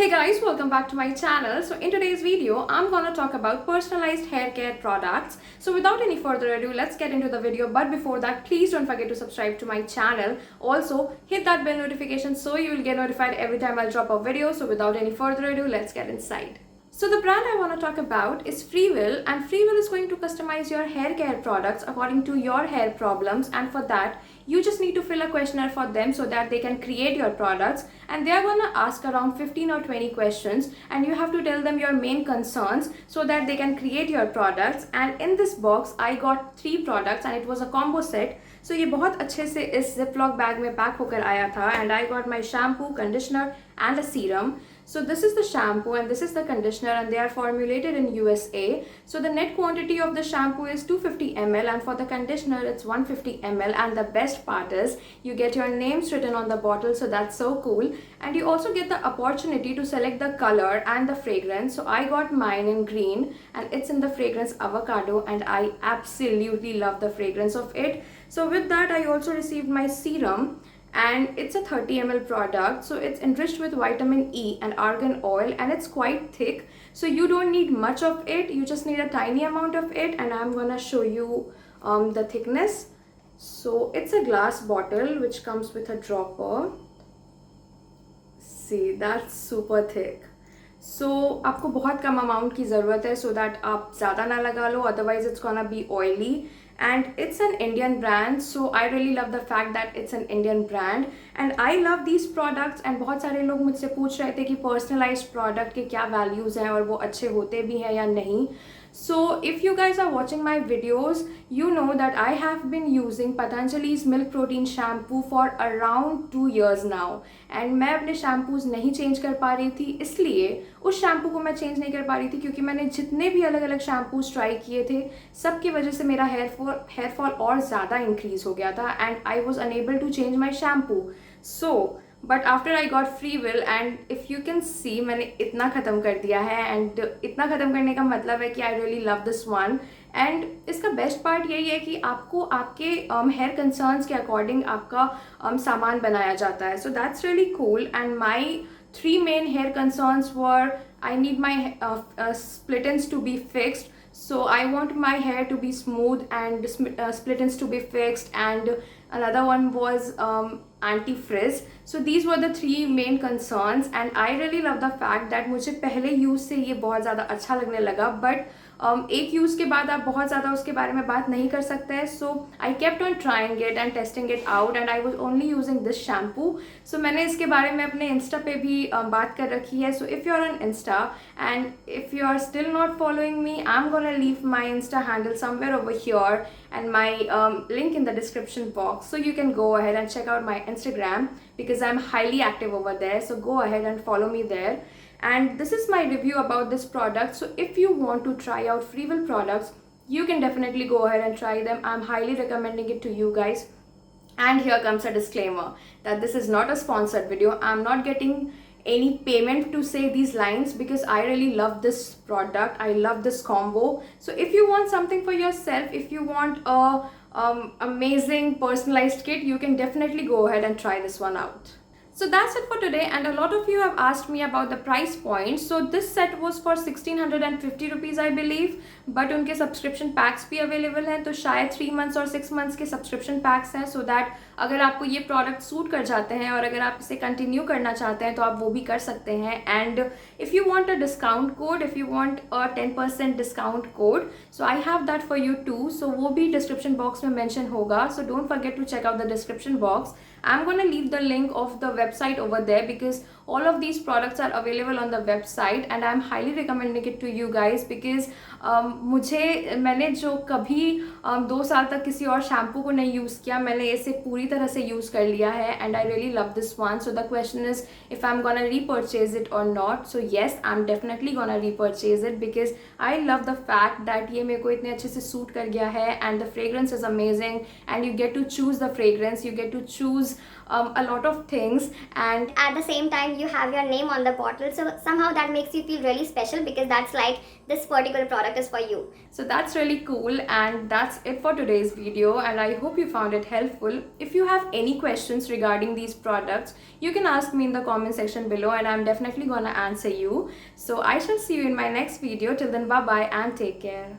Hey guys, welcome back to my channel. So in today's video, I'm gonna talk about personalized hair care products. So without any further ado, let's get into the video. But before that, please don't forget to subscribe to my channel. Also, hit that bell notification so you will get notified every time I'll drop a video. So without any further ado, let's get inside. So the brand I want to talk about is Freewill, and Freewill is going to customize your hair care products according to your hair problems, and for that you just need to fill a questionnaire for them so that they can create your products, and they are going to ask around 15 or 20 questions and you have to tell them your main concerns so that they can create your products. And in this box I got 3 products and it was a combo set. So ये बहुत अच्छे से इस ziploc bag में pack होकर आया था, and I got my shampoo, conditioner and a serum. So this is the shampoo and this is the conditioner, and they are formulated in USA. So the net quantity of the shampoo is 250 ml and for the conditioner it's 150 ml, and the best part is you get your names written on the bottle, so that's so cool. And you also get the opportunity to select the color and the fragrance. So I got mine in green and it's in the fragrance avocado, and I absolutely love the fragrance of it. So with that I also received my serum, and it's a 30 ml product. So it's enriched with vitamin E and argan oil, and it's quite thick, so you don't need much of it, you just need a tiny amount of it. And I'm gonna show you the thickness. So it's a glass bottle which comes with a dropper. See, that's super thick. So आपको बहुत कम amount की ज़रूरत है so that आप ज़्यादा ना लगा लो, otherwise it's gonna be oily. And it's an Indian brand, so I really love the fact that it's an Indian brand, and I love these products. And बहुत सारे लोग मुझसे पूछ रहे थे कि personalized product के क्या values हैं और वो अच्छे होते भी हैं या नहीं. So if you guys are watching my videos, you know that I have been using Patanjali's milk protein shampoo for around 2 years now, and मैं अपने shampoos नहीं change कर पा रही थी, इसलिए उस shampoo को मैं change नहीं कर पा रही थी क्योंकि मैंने जितने भी अलग अलग shampoos try किए थे सबकी वजह से मेरा hair fall और ज़्यादा increase हो गया था, and I was unable to change my shampoo. So but after I got free will, and if you can see मैंने इतना ख़त्म कर दिया है. एंड इतना ख़त्म करने का मतलब है कि I really love this one. And इसका बेस्ट पार्ट यही है कि आपको आपके हेयर कंसर्न्स के अकॉर्डिंग आपका सामान बनाया जाता है. So that's really cool. And my 3 main hair concerns were, I need my split ends to be fixed. So I want my hair to be smooth and split ends to be fixed, and another one was anti-frizz. So these were the 3 main concerns, and I really love the fact that मुझे पहले use से ये बहुत ज़्यादा अच्छा लगने लगा, but एक यूज़ के बाद आप बहुत ज़्यादा उसके बारे में बात नहीं कर सकते हैं. So I kept on trying it and testing it out, and I was only using this shampoo. So मैंने इसके बारे में अपने इंस्टा पे भी बात कर रखी है. So if you are on Insta and if you are still not following me, I am gonna leave my Insta handle somewhere over here and my link in the description box, so you can go ahead and check out my Instagram because I'm highly active over there. So go ahead and follow me there. And this is my review about this product. So if you want to try out Freewill products, you can definitely go ahead and try them. I'm highly recommending it to you guys. And here comes a disclaimer that this is not a sponsored video. I'm not getting any payment to say these lines because I really love this product. I love this combo. So if you want something for yourself, if you want a amazing personalized kit, you can definitely go ahead and try this one out. So that's it for today, and a lot of you have asked me about the price point. So this set was for 1650 rupees I believe, but उनके subscription packs भी available हैं, तो शायद 3 months और 6 months के subscription packs हैं, so that अगर आपको ये product suit कर जाते हैं और अगर आप इसे continue करना चाहते हैं तो आप वो भी कर सकते हैं. And if you want a discount code, if you want a 10% discount code, so I have that for you too. So वो भी description box में mention होगा, so don't forget to check out the description box. I'm gonna leave the link of the website over there because all of these products are available on the website, and I'm highly recommending it to you guys because मैंने जो कभी 2 साल तक किसी और shampoo को नहीं use किया, मैंने इसे पूरी तरह से यूज़ कर लिया है, and I really love this one. So the question is if I'm gonna repurchase it or not. So yes, I'm definitely gonna repurchase it because I love the fact that ये मेरे को इतने अच्छे से suit कर गया है, and the fragrance is amazing, and you get to choose the fragrance, you get to choose use a lot of things, and At the same time, you have your name on the bottle, so somehow that makes you feel really special, because that's like this particular product is for you. so that's really cool. And that's it for today's video, and I hope you found it helpful. If you have any questions regarding these products, you can ask me in the comment section below, and I'm definitely gonna answer you. So I shall see you in my next video. Till then, bye bye and take care.